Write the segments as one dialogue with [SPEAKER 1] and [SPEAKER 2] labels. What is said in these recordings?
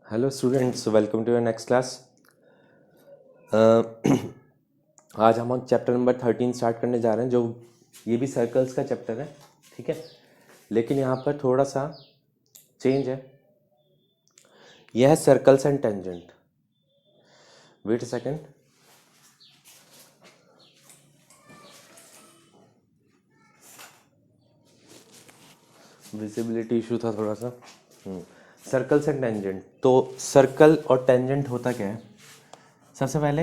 [SPEAKER 1] Hello students, welcome to your next class. आज हम chapter number 13 start करने जा रहे हैं, जो ये भी सर्कल्स का चैप्टर है। ठीक है, लेकिन यहाँ पर थोड़ा सा चेंज है। यह है circles and tangent. Wait a second. Visibility issue था थोड़ा सा। Circles and tangent. तो सर्कल और टेंजेंट होता क्या है? सबसे पहले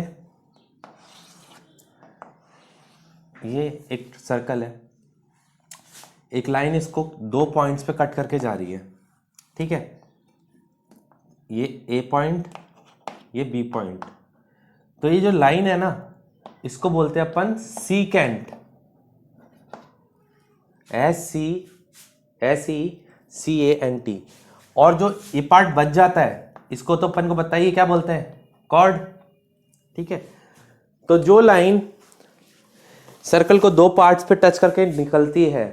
[SPEAKER 1] ये एक सर्कल है, एक लाइन इसको दो पॉइंट्स पे कट करके जा रही है। ठीक है, ये ए पॉइंट, ये बी पॉइंट। तो ये जो लाइन है ना, इसको बोलते हैं अपन सीकेंट। SECANT। और जो ये पार्ट बच जाता है, इसको तो अपन को बताइए क्या बोलते हैं? कॉर्ड। ठीक है, तो जो लाइन सर्कल को दो पार्ट्स पे टच करके निकलती है,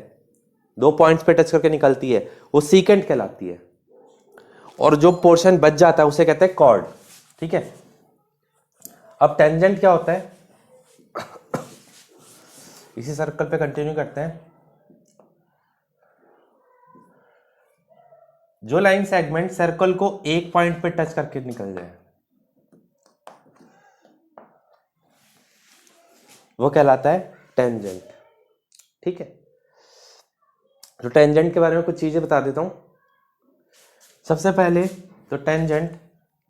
[SPEAKER 1] दो पॉइंट्स पे टच करके निकलती है, वो सीकेंट कहलाती है। और जो पोर्शन बच जाता है उसे कहते हैं कॉर्ड। ठीक है, अब टेंजेंट क्या होता है? इसी सर्कल पे कंटिन्यू करते हैं। जो लाइन सेगमेंट सर्कल को एक पॉइंट पे टच करके निकल जाए, वो कहलाता है टेंजेंट। ठीक है, तो टेंजेंट के बारे में कुछ चीजें बता देता हूं। सबसे पहले तो टेंजेंट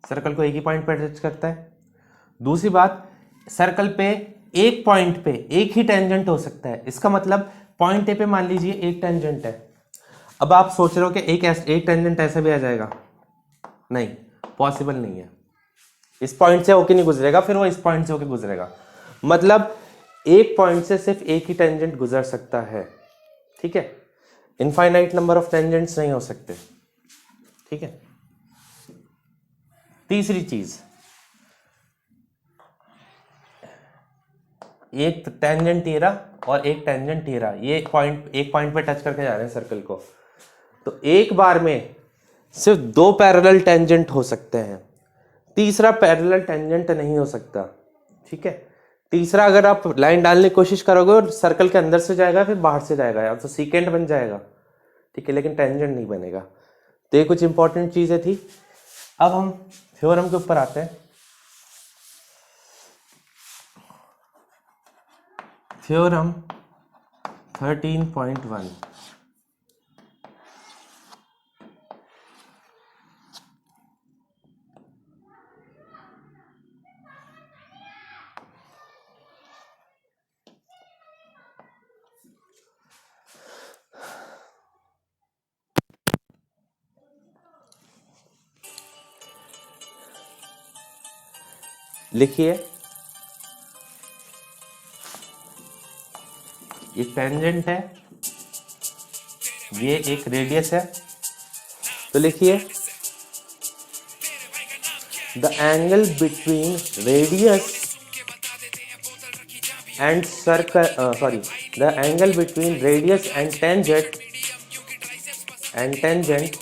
[SPEAKER 1] सर्कल को एक ही पॉइंट पे टच करता है। दूसरी बात, सर्कल पे एक पॉइंट पे एक ही टेंजेंट हो सकता है। इसका मतलब पॉइंट ए पे मान लीजिए एक टेंजेंट है। अब आप सोच रहे हो कि एक टेंजेंट ऐसे भी आ जाएगा? नहीं, पॉसिबल नहीं है। इस पॉइंट से होके नहीं गुजरेगा, फिर वो इस पॉइंट से होके गुजरेगा। मतलब एक पॉइंट से सिर्फ एक ही टेंजेंट गुजर सकता है। ठीक है, इनफाइनाइट नंबर ऑफ टेंजेंट्स नहीं हो सकते। ठीक है, तीसरी चीज, एक टेंजेंट टेरा और एक टेंजेंट टेरा, ये एक पॉइंट पे टच करके जा रहे हैं सर्कल को। तो एक बार में सिर्फ दो पैरेलल टेंजेंट हो सकते हैं, तीसरा पैरेलल टेंजेंट नहीं हो सकता। ठीक है, तीसरा अगर आप लाइन डालने की कोशिश करोगे और सर्कल के अंदर से जाएगा फिर बाहर से जाएगा, या तो सीकेंट बन जाएगा। ठीक है, लेकिन टेंजेंट नहीं बनेगा। तो ये कुछ इंपॉर्टेंट चीजें थी। अब हम थ्योरम के ऊपर आते हैं। थ्योरम 13.1। लिखिए, ये टेंजेंट है, ये एक रेडियस है। तो लिखिए, the angle between radius and circle, the angle between radius and tangent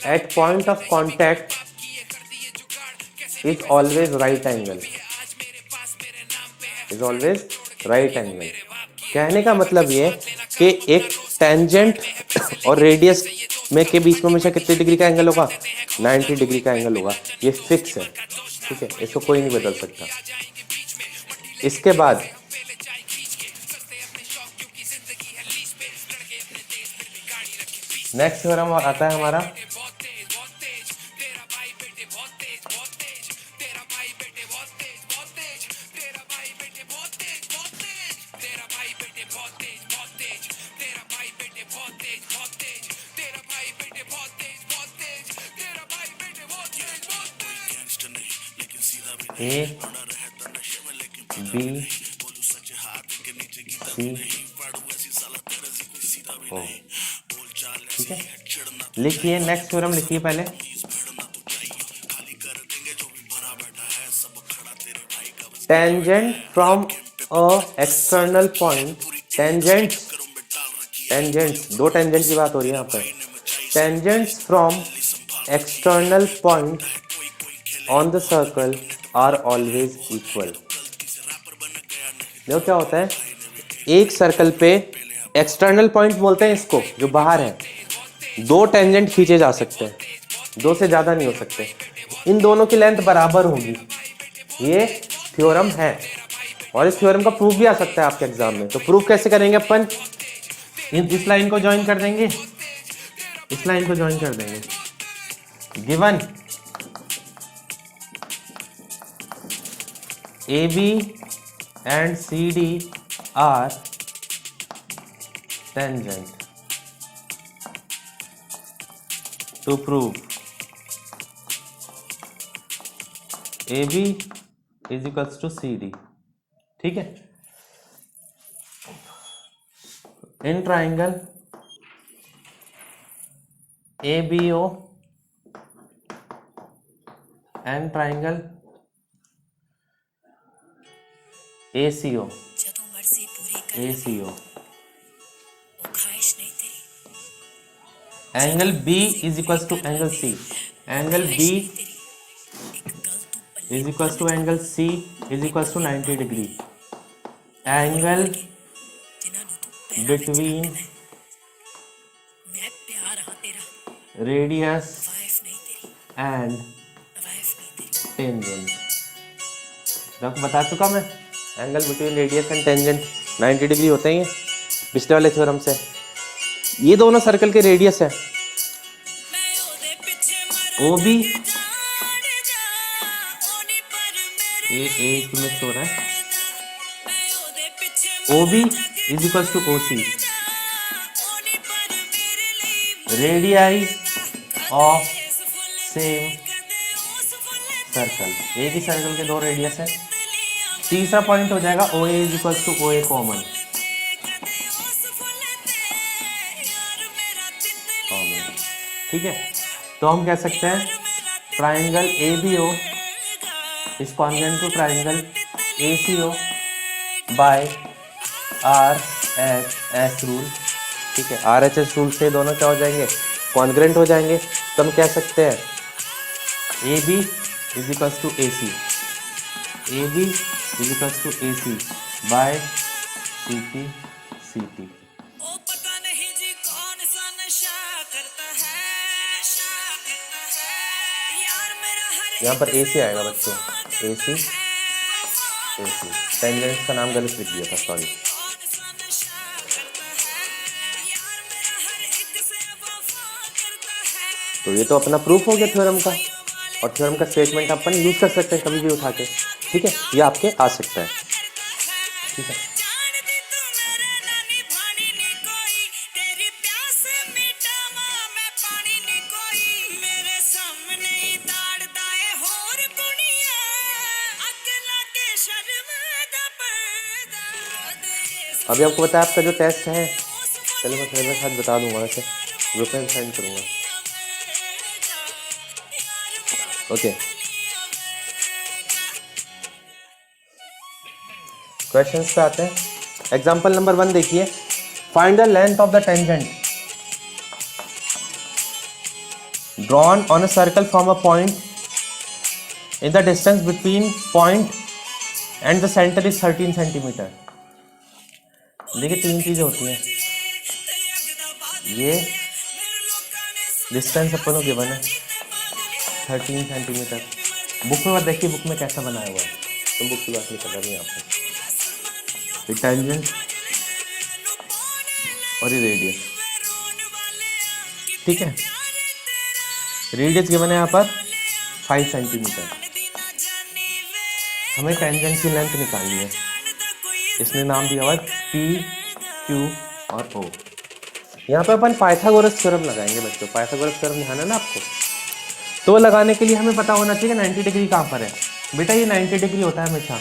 [SPEAKER 1] at point of contact is always right angle. Is always right angle. कहने का मतलब ये कि एक टेंजेंट और रेडियस में के बीच में हमेशा कितने डिग्री का एंगल होगा? 90 डिग्री का एंगल होगा। ये फिक्स है। ठीक है, इसको कोई नहीं बदल सकता। इसके बाद नेक्स्ट थ्योरम आता है हमारा A B C O। ठीक है, लिखिए नेक्स्ट थ्योरम, लिखिए पहले। Tangent from a external point, tangents दो टेंजेंट की बात हो रही है यहाँ पर। Tangents from external point on the circle are always equal. देखो क्या होता है, एक सर्कल पे एक्सटर्नल पॉइंट बोलते हैं इसको, जो बाहर है, दो टेंजेंट खींचे जा सकते हैं, दो से ज्यादा नहीं हो सकते, इन दोनों की लेंथ बराबर होगी। ये थ्योरम है और इस थ्योरम का प्रूफ भी आ सकता है आपके एग्जाम में। तो प्रूफ कैसे करेंगे अपन, इस लाइन को ज्वाइन कर देंगे, इस लाइन को ज्वाइन कर देंगे। Given AB and CD are tangent, to prove AB is equals to CD। ठीक है, in triangle ABO and triangle ACO, angle B is equal to angle C, angle B is equal to angle C is equal to 90 degree, angle between radius and tangent. आपको बता चुका मैं, angle between radius and tangent 90 degree होते हैं पिछले वाले theorem से। ये दोनों सर्कल के रेडियस है, OB ये मिक्स हो रहा है, OB is equal to OC, radii of same circle, एक ही सर्कल के दो रेडियस है। तीसरा पॉइंट हो जाएगा OA is equal to OA common, ठीक है। तो हम कह सकते हैं triangle ABO is congruent to triangle ACO by RHS rule, ठीक है। RHS रूल से दोनों क्या हो जाएंगे, कॉन्ग्रेंट हो जाएंगे। तो हम कह सकते हैं AB is equal to AC, AB is equal to AC by CT। यहाँ पर AC आएगा बच्चों, AC टेंजेंट का नाम गलत लिख दिया था, सॉरी। तो ये तो अपना प्रूफ हो गया थ्योरम का, और थ्योरम का स्टेटमेंट अपन यूज कर सकते हैं कभी भी उठा के, ठीक है। ये आपके आ सकता है, ठीक है। अभी आपको बताया आपका जो टेस्ट है, चलो मैं फिर साथ बता दूंगा, वैसे ग्रुप में सेंड करूंगा, ओके। क्वेश्चंस पे आते हैं। एग्जांपल नंबर 1 देखिए, find the length of the tangent drawn on a circle from a point in the distance between point and the centre is 13 centimetre. देखिए तीन चीजें होती हैं, ये डिस्टेंस अपन को गिवन है 13 सेंटीमीटर। बुक में मत देखिए, बुक में कैसा बनाया हुआ है, तो बुक की बात नहीं कर रहा है आपको। टेंजेंट और ये रेडियस, ठीक है। रेडियस गिवन है यहाँ पर 5 सेंटीमीटर। हमें टेंजेंट की लेंथ निकालनी है, इसने नाम दिया हुआ है P, Q और O। यहाँ पे अपन पाइथागोरस थ्योरम लगाएंगे बच्चों, पाइथागोरस थ्योरम ध्यान है ना आपको। तो लगाने के लिए हमें पता होना चाहिए 90 डिग्री कहाँ पर है। बेटा ये 90 डिग्री होता है हमेशा,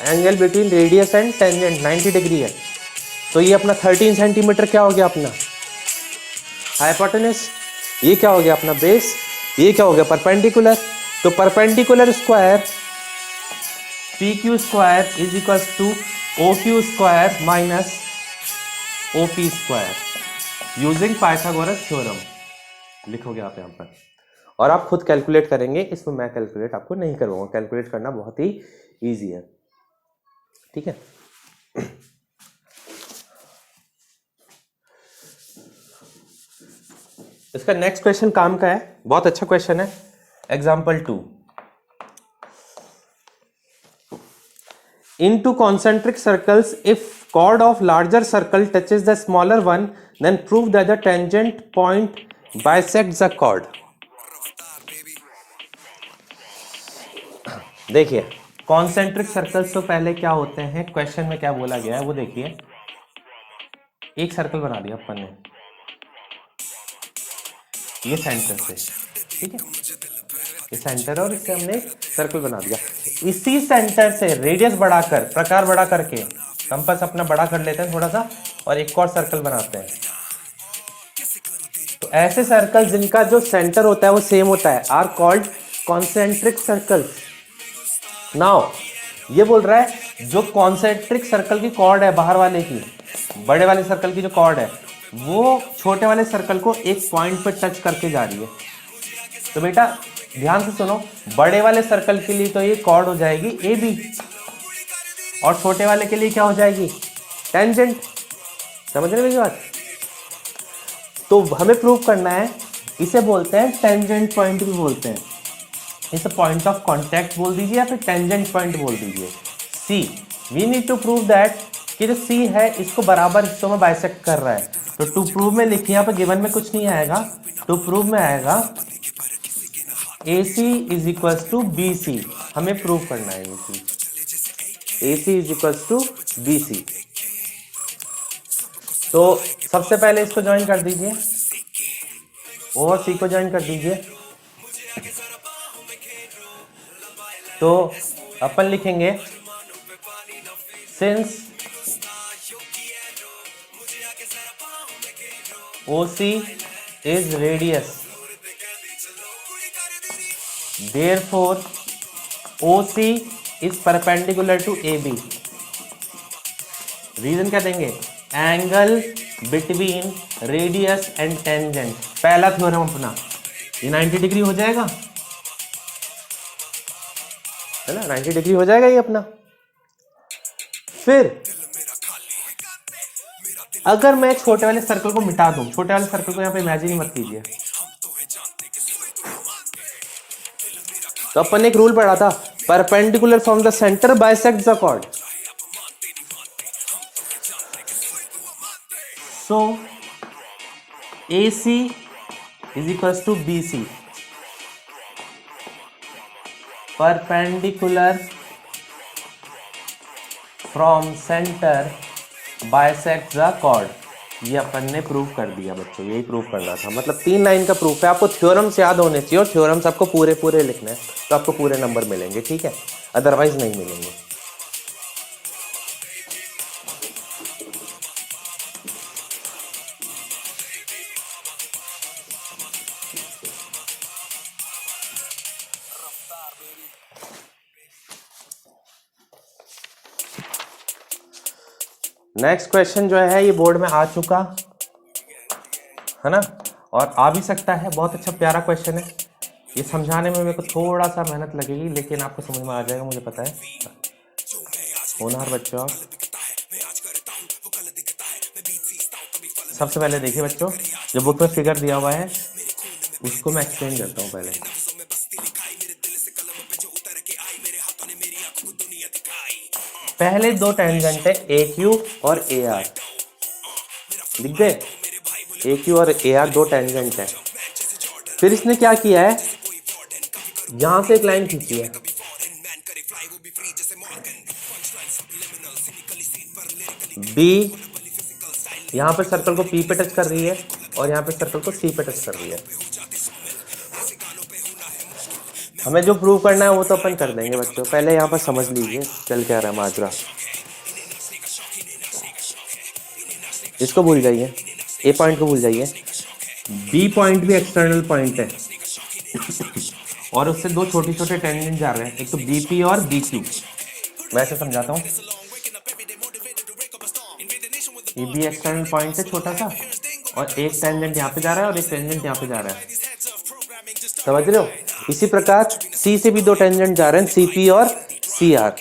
[SPEAKER 1] angle between radius and tangent 90 degree है। तो ये अपना 13 सेंटीमीटर क्या हो गया अपना हाइपोटेनस, ये क्या हो गया अपना बेस, ये क्या हो गया परपेंडिकुलर। तो perpendicular square PQ square is equal to OQ square minus OP square using Pythagoras theorem, लिखोगे आप यहाँ पर। और आप खुद कैलकुलेट करेंगे, इसमें मैं कैलकुलेट आपको नहीं करवाऊंगा, कैलकुलेट करना बहुत ही ईजी है, ठीक है। इसका नेक्स्ट क्वेश्चन काम का है, बहुत अच्छा क्वेश्चन है। Example 2, in to concentric circles if chord of larger circle touches the smaller one, then prove that the tangent point bisects the chord. देखिए कॉन्सेंट्रिक सर्कल्स तो पहले क्या होते हैं, क्वेश्चन में क्या बोला गया है वो देखिए। एक सर्कल बना दिया अपन ने, ये सेंटर से, ठीक है, ये सेंटर और इससे हमने सर्कल बना दिया। इसी सेंटर से रेडियस बढ़ाकर, प्रकार बड़ा करके, कंपास अपना बड़ा कर लेते हैं थोड़ा सा और एक और सर्कल बनाते हैं। तो ऐसे सर्कल जिनका जो सेंटर होता है वो सेम होता है are called concentric circles. Now ये बोल रहा है जो कॉन्सेंट्रिक सर्कल की कॉर्ड है बाहर वाले की, बड़े वाले सर्कल की जो कॉर्ड है वो छोटे वाले सर्कल को एक पॉइंट पर टच करके जा रही है। तो बेटा ध्यान से सुनो, बड़े वाले सर्कल के लिए तो ये कॉर्ड हो जाएगी ए बी और छोटे वाले के लिए क्या हो जाएगी, टेंजेंट। समझ रहे मेरी बात? तो हमें प्रूव करना है, इसे बोलते हैं टेंजेंट पॉइंट भी बोलते हैं, इसे पॉइंट ऑफ कांटेक्ट बोल दीजिए या फिर टेंजेंट पॉइंट बोल दीजिए। See, we need to prove that कि जो सी है इसको बराबर हिस्सों में बाइसेक्ट कर रहा है। तो टू प्रूव में लिखिए, यहाँ पर गिवन में कुछ नहीं आएगा, टू प्रूव में आएगा AC is equals to BC। हमें प्रूव करना है ये चीज, AC is equals to BC। तो सबसे पहले इसको ज्वाइन कर दीजिए, O और C को ज्वाइन कर दीजिए। तो अपन लिखेंगे since OC is radius, therefore OC is perpendicular to AB। Reason क्या देंगे, angle between radius and tangent. पहला थ्योरम अपना ये 90 डिग्री हो जाएगा, है ना, 90 डिग्री हो जाएगा ये अपना। फिर अगर मैं छोटे वाले सर्कल को मिटा दूं, छोटे वाले सर्कल को यहाँ पे इमेजिन ही मत कीजिए, तो अपन ने एक रूल पढ़ा था, perpendicular from the centre bisects the chord. So AC is equals to BC, perpendicular from centre bisects the chord. ये अपन ने प्रूव कर दिया बच्चों, यही प्रूव करना था। मतलब 3 लाइन का प्रूफ है, आपको थ्योरम्स याद होने चाहिए और थ्योरम्स आपको पूरे पूरे लिखने हैं, तो आपको पूरे नंबर मिलेंगे, ठीक है, अदरवाइज नहीं मिलेंगे। नेक्स्ट क्वेश्चन जो है ये बोर्ड में आ चुका है ना, और आ भी सकता है, बहुत अच्छा प्यारा क्वेश्चन है। ये समझाने में मेरे को थोड़ा सा मेहनत लगेगी, लेकिन आपको समझ में आ जाएगा, मुझे पता है। होनहार बच्चों, सबसे पहले देखिए बच्चों, जो बुक में फिगर दिया हुआ है उसको मैं एक्सप्लेन करता हूँ पहले। पहले 2 टेंजेंट है AQ और AR, दिख गए, AQ और AR 2 टेंजेंट है। फिर इसने क्या किया है, यहां से एक लाइन खींची है, B यहां पर सर्कल को P पे टच कर रही है और यहां पे सर्कल को C पे टच कर रही है। हमें जो प्रूव करना है वो तो अपन कर देंगे बच्चों, पहले यहाँ पर समझ लीजिए चल क्या रहा है माजरा। इसको भूल जाइए, A पॉइंट को भूल जाइए, B पॉइंट भी एक्सटर्नल पॉइंट है और उससे 2 छोटे छोटे टेंजेंट जा रहे हैं, एक तो BP और BQ। मैं ऐसे समझाता हूँ, ये भी एक्सटर्नल पॉइंट है छोटा सा, और एक टेंजेंट यहाँ पे जा रहा है और एक टेंजेंट यहाँ पे जा रहा है। समझ रहे हो? इसी प्रकार सी से भी दो टेंजेंट जा रहे हैं, CP और CR,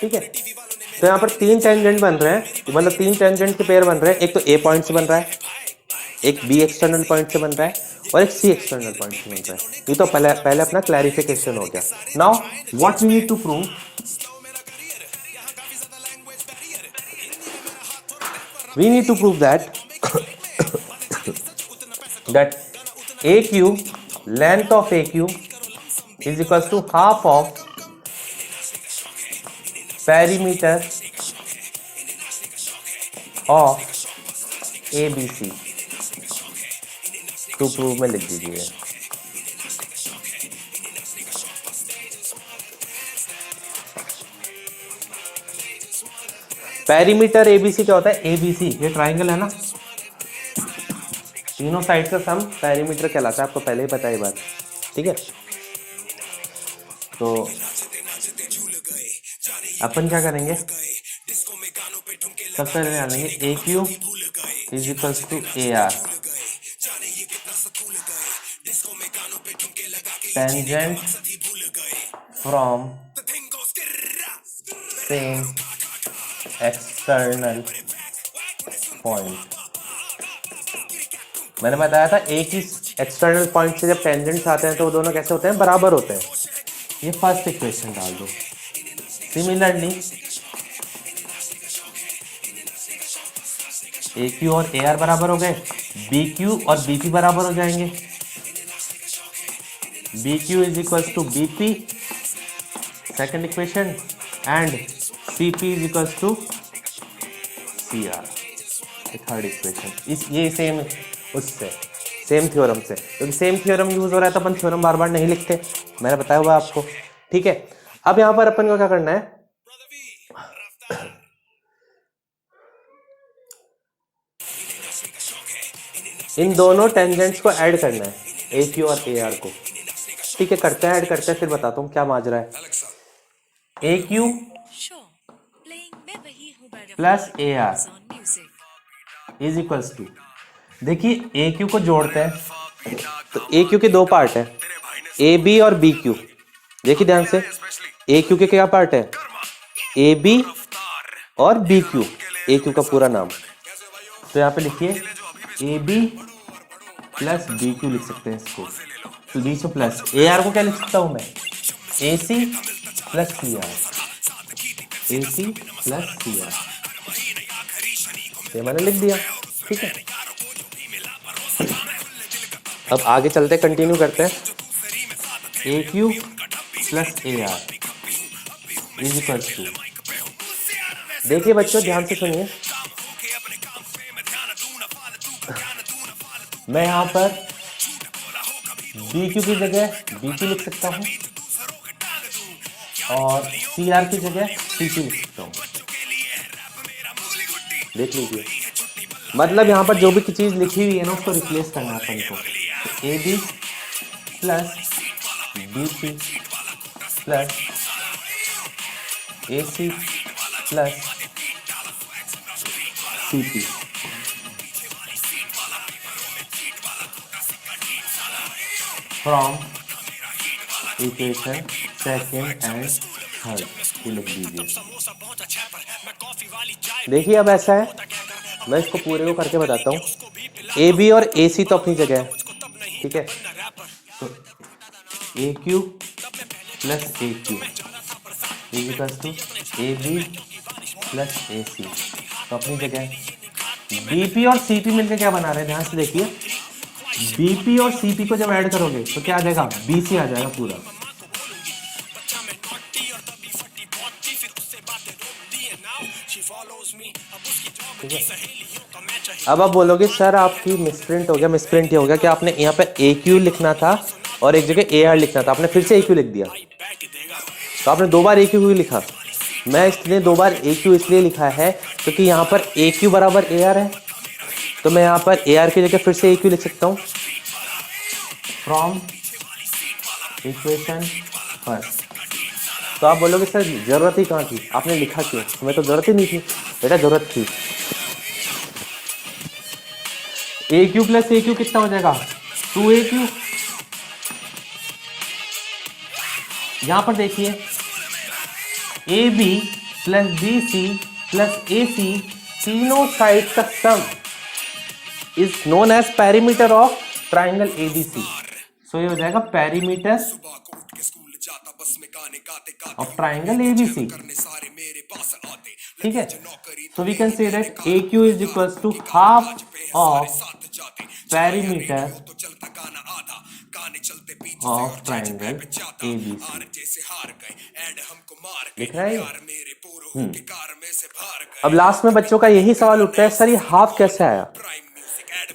[SPEAKER 1] ठीक है। तो यहाँ पर तीन टेंजेंट बन रहे हैं, मतलब तीन टेंजेंट के पेयर बन रहे हैं। एक तो A पॉइंट से बन रहा है, एक B एक्सटर्नल पॉइंट से बन रहा है और एक C एक्सटर्नल पॉइंट से बन रहा है। ये तो पहले अपना क्लैरिफिकेशन हो गया। Now what we need to prove, we need to prove that that AQ, length of AQ is equals to half of perimeter of ABC। To prove में लिख दीजिए। पेरीमीटर ABC क्या होता है? ABC ये ट्राइंगल है ना, तीनों साइड का सम पेरीमीटर कहलाता है, आपको पहले ही पता है बात, ठीक है। तो अपन क्या करेंगे, सबसे पहले जानेंगे AQ is equals to AR, tangent from same external point. मैंने बताया था एक ही एक्सटर्नल पॉइंट से जब टेंजेंट्स आते हैं तो वो दोनों कैसे होते हैं? बराबर होते हैं। ये फर्स्ट इक्वेशन डाल दो। सिमिलरली AQ और AR बराबर हो गए, BQ और BP बराबर हो जाएंगे। BQ is equals to BP, second equation, and CP is equals to CR, third equation. ये सेम उससे सेम थ्योरम से, क्योंकि सेम थ्योरम यूज हो रहा है तो अपन थ्योरम बार बार नहीं लिखते, मैंने बताया हुआ आपको, ठीक है। अब यहां पर अपन को क्या करना है, इन दोनों टेंजेंट्स को ऐड करना है, AQ और AR को, ठीक है। करते हैं, ऐड करते हैं, फिर बताता हूं क्या माजरा है। AQ plus AR is equals to, देखिए AQ को जोड़ते हैं तो AQ के दो पार्ट है, AB और BQ। देखिए ध्यान से, AQ के क्या पार्ट है? AB और BQ, AQ का पूरा नाम। तो यहाँ पे लिखिए AB प्लस BQ लिख सकते हैं इसको, तो बीच में प्लस। AR को क्या लिख सकता हूं मैं? AC plus CR, AC plus CR, ये मैंने लिख दिया, ठीक है। अब आगे चलते, कंटिन्यू करते हैं। AQ plus AR is equals to, देखिए बच्चों ध्यान से सुनिए, मैं यहां पर BQ की जगह BP लिख सकता हूं और CR की जगह CP लिख सकता हूं। देख लीजिए, मतलब यहां पर जो भी चीज लिखी हुई है ना उसको रिप्लेस करना है अपन को। AB plus BP plus AC plus CP, from equation second and third लिख दीजिए। देखिए अब ऐसा है, मैं इसको पूरे को करके बताता हूँ। AB और AC तो अपनी जगह है, ठीक है। तो AQ plus AQ is equals to AB plus AC, तो अपनी जगह है। BP और CP मिलकर क्या बना रहे हैं? ध्यान से देखिए, BP और CP को जब ऐड करोगे तो क्या आ जाएगा? BC आ जाएगा पूरा। ठीक है। अब आप बोलोगे सर आपकी मिसप्रिंट हो गया, मिसप्रिंट ही हो गया, क्या आपने यहाँ पे AQ लिखना था और एक जगह AR लिखना था, आपने फिर से AQ लिख दिया, तो आपने दो बार AQ क्यों लिखा? मैं इसलिए दो बार AQ इसलिए लिखा है क्योंकि यहाँ पर AQ बराबर AR है, तो मैं यहाँ पर AR की जगह फिर से AQ लिख सकता हूँ, फ्रॉम इक्वेशन फर्स्ट। तो आप बोलोगे सर जरूरत ही कहाँ थी, आपने लिखा क्यों? हमें तो जरूरत ही नहीं थी। बेटा जरूरत थी। AQ प्लस AQ कितना हो जाएगा? 2AQ यहां पर देखिए A B plus B C plus A C तीनों साइड का sum is known as perimeter of triangle ABC. So ये हो जाएगा पेरीमीटर ऑफ ट्राइंगल एबीसी। ठीक है, so we can say that A Q is equal to half of perimeter of triangle ABC. दिख रहा है? अब लास्ट में बच्चों का यही सवाल उठता है, सर ये हाफ कैसे आया?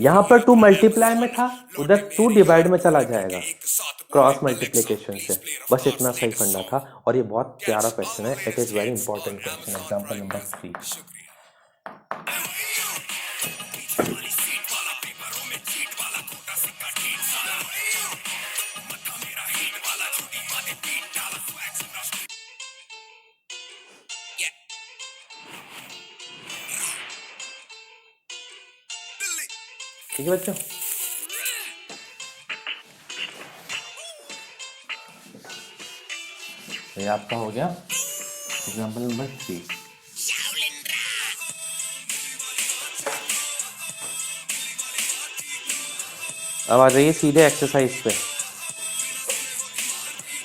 [SPEAKER 1] यहां पर 2 मल्टीप्लाई में था, उधर 2 डिवाइड में चला जाएगा क्रॉस मल्टीप्लिकेशन से। बस इतना सही फंडा था और ये बहुत प्यारा क्वेश्चन है। It is very important question. Example number 3। ठीक है बच्चों, ये आपका हो गया एग्जाम्पल नंबर 3। अब आ जाइए सीधे एक्सरसाइज पे।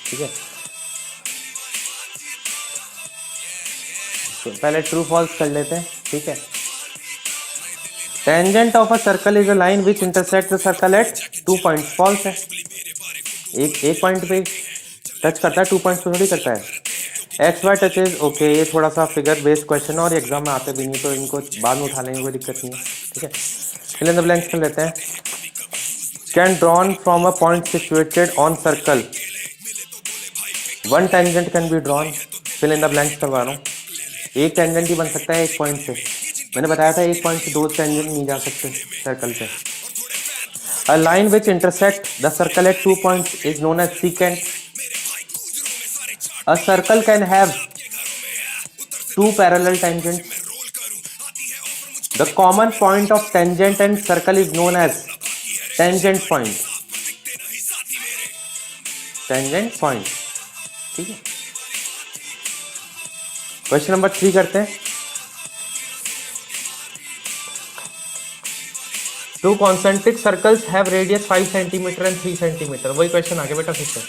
[SPEAKER 1] ठीक है, तो पहले ट्रू फॉल्स कर लेते हैं। ठीक है, tangent of a circle is a line which intersect the circle at 2 points. False है, एक पॉइंट पे टच करता है, 2 पॉइंट्स पे थोड़ी करता है। एक्स वाई टचेज, ओके, ये थोड़ा सा फिगर बेस्ड क्वेश्चन है और एग्जाम में आते भी नहीं, तो इनको बाद में उठा लेंगे, कोई दिक्कत नहीं है। ठीक है, फिल इन द ब्लैंक्स कर लेते हैं। Can drawn from a point situated on circle, one tangent can be drawn. Fill in the blanks करवा रहा हूँ। एक टेंजेंट ही बन सकता है एक पॉइंट से। मैंने बताया था एक पॉइंट से 2 टेंजेंट नहीं जा सकते सर्कल पे। A line which intersect the circle at 2 points is known as secant. A circle can have 2 parallel tangents. The common point of tangent and circle is known as tangent point. Tangent point. ठीक है, question number 3 करते हैं। Two concentric circles have radius 5 centimeter and 3 centimeter. वही question आगे बेटा फिर से।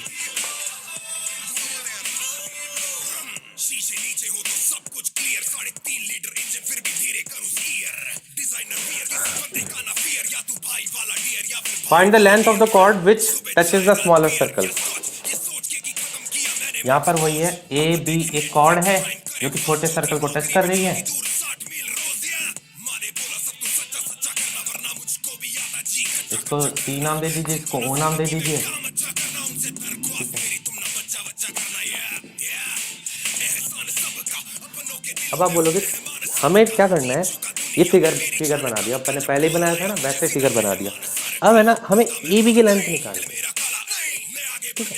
[SPEAKER 1] Find the length of the chord which touches the smaller circle. यहाँ पर वही है, ए बी एक कॉर्ड है जो कि छोटे सर्कल को टच कर रही है। इसको टी नाम दे दीजिए, इसको ओ नाम दे दीजिए। अब आप बोलोगे हमें क्या करना है, ये फिगर बना दिया, मैंने पहले ही बनाया था ना, वैसे फिगर बना दिया। अब है ना, हमें ए बी की लेंथ निकालनी है। ठीक है,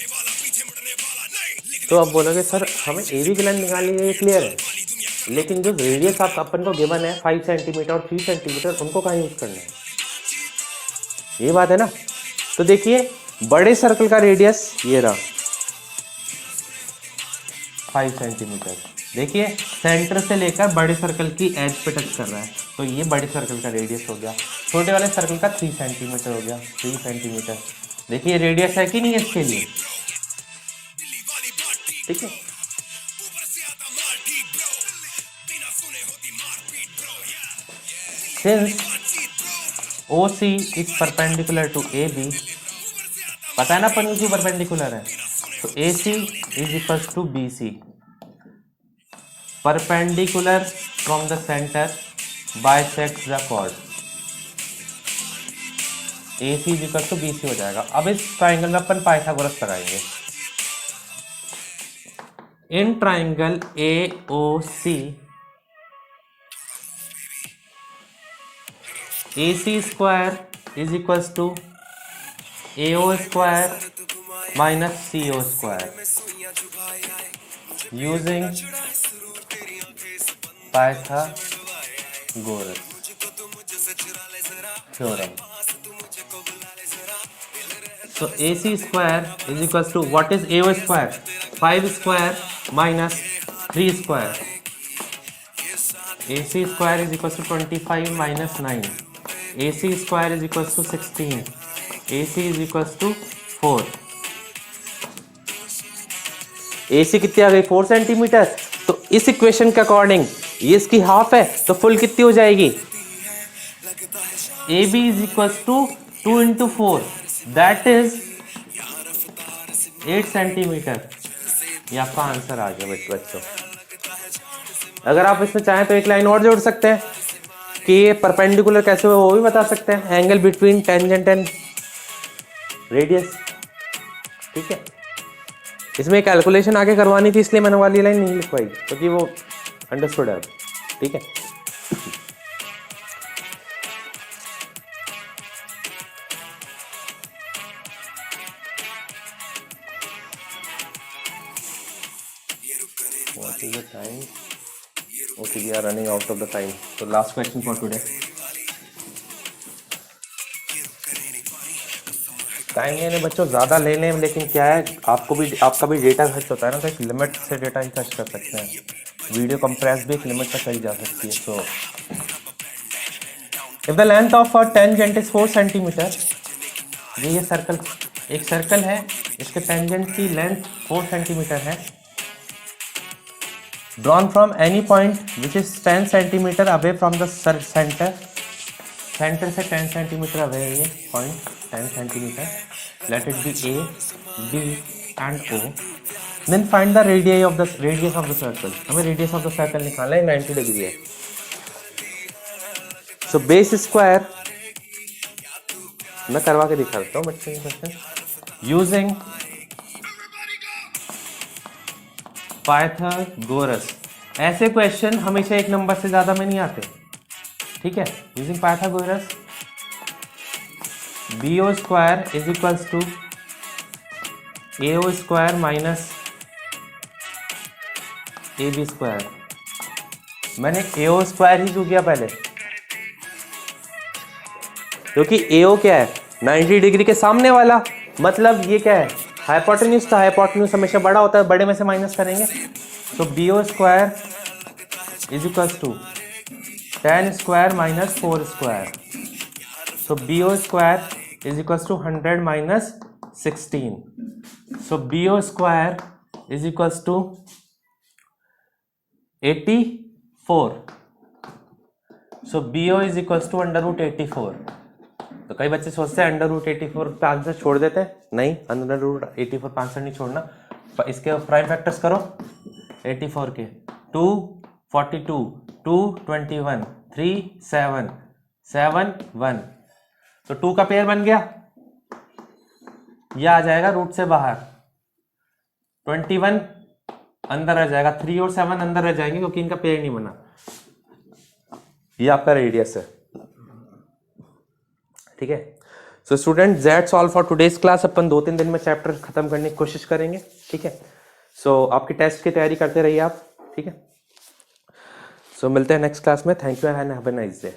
[SPEAKER 1] तो अब बोलोगे सर हमें ए बी की लेंथ निकालनी है, ये क्लियर है, लेकिन जो रेडियस आप अपन को गिवन है 5 सेंटीमीटर और 3 सेंटीमीटर, उनको कहाँ यूज करना है, ये बात है ना। तो देखिए बड़े सर्कल का रेडियस ये रहा 5 सेंटीमीटर। देखिए सेंटर से लेकर बड़े सर्कल की एज पे टच कर रहा है, तो ये बड़े सर्कल का रेडियस हो गया। छोटे वाले सर्कल का 3 सेंटीमीटर हो गया, 3 सेंटीमीटर। देखिए रेडियस है कि नहीं इसके लिए। ठीक है, since OC is perpendicular to AB, पता है ना अपन क्यों परपेंडिकुलर है, तो AC is equal to BC, perpendicular from the centre bisects the chord. AC is equal to BC हो जाएगा। अब इस ट्राइंगल में अपन पाइथागोरस लगाएंगे। In triangle AOC AC square is equal to AO square minus CO square using Pythagoras theorem. So AC square is equals to what is AO square? 5 square minus 3 square. AC square is equals to 25 minus 9. AC square is equals to 16. AC is equals to 4. AC कितनी आ गई? 4 centimetre. तो इस equation के according ये इसकी half है, तो full कितनी हो जाएगी? AB is equals to 2 into 4, that is 8 centimetre. ये आपका आंसर आ गया बच्चों। अगर आप इसमें चाहें तो एक लाइन और जोड़ सकते हैं कि ये परपेंडिकुलर कैसे हो, वो भी बता सकते हैं। Angle between tangent and radius, ठीक है। इसमें कैलकुलेशन आगे करवानी थी, इसलिए मैंने वाली लाइन नहीं लिखवाई, क्योंकि वो अंडरस्टूड है, ठीक है। What is the time? Okay, we are running out of the time. So last question for today. Time लेने बच्चों ज़्यादा ले लें, लेकिन क्या है आपका भी डेटा खर्च होता है ना, तो एक लिमिट से डेटा ही खर्च कर सकते हैं। वीडियो कंप्रेस भी एक लिमिट तक करी जा सकती है। So if the length of a tangent is 4 centimetre, ये सर्कल, एक सर्कल है, इसके टेंजेंट की लेंथ 4 सेंटीमीटर है, drawn from any point which is 10 centimetre away from the centre, centre से 10 सेंटीमीटर अवे है ये point, 10 centimetre, let it be A, B and O, then find the radius of the circle। हमें radius of the circle निकालना है, 90 degree है। So base square मैं करवा के दिखा देता हूँ बच्चे के क्वेश्चन यूजिंग पाइथागोरस। ऐसे क्वेश्चन हमेशा एक नंबर से ज्यादा में नहीं आते, ठीक है। Using Pythagoras, BO square is equals to AO square minus AB square. मैंने AO स्क्वायर ही क्यों किया पहले? क्योंकि AO क्या है? 90 डिग्री के सामने वाला, मतलब ये क्या है? हाइपोटेन्यूज। तो हाइपोटेन्यूज हमेशा बड़ा होता है, बड़े में से माइनस करेंगे। तो BO square is equals to 10 square minus 4 square. So BO square is equals to 100 minus 16। So BO square is equals to 84। So BO is equals to √84। तो कई बच्चे सोचते हैं √84 पे आंसर छोड़ देते हैं, नहीं, √84 पे आंसर नहीं छोड़ना। इसके प्राइम फैक्टर्स करो 84 के, 2 42, 2 21, 3 7 7 1। तो 2 का पेयर बन गया, यह आ जाएगा रूट से बाहर, 21 अंदर आ जाएगा, 3 और 7 अंदर रह जाएंगे क्योंकि इनका पेयर नहीं बना। ये आपका रेडियस है, ठीक है। So student, that's all for today's class. अपन 2-3 दिन में चैप्टर खत्म करने की कोशिश करेंगे, ठीक है। सो आपकी टेस्ट की तैयारी करते रहिए आप, ठीक है। सो मिलते हैं नेक्स्ट क्लास में। Thank you and have a nice day.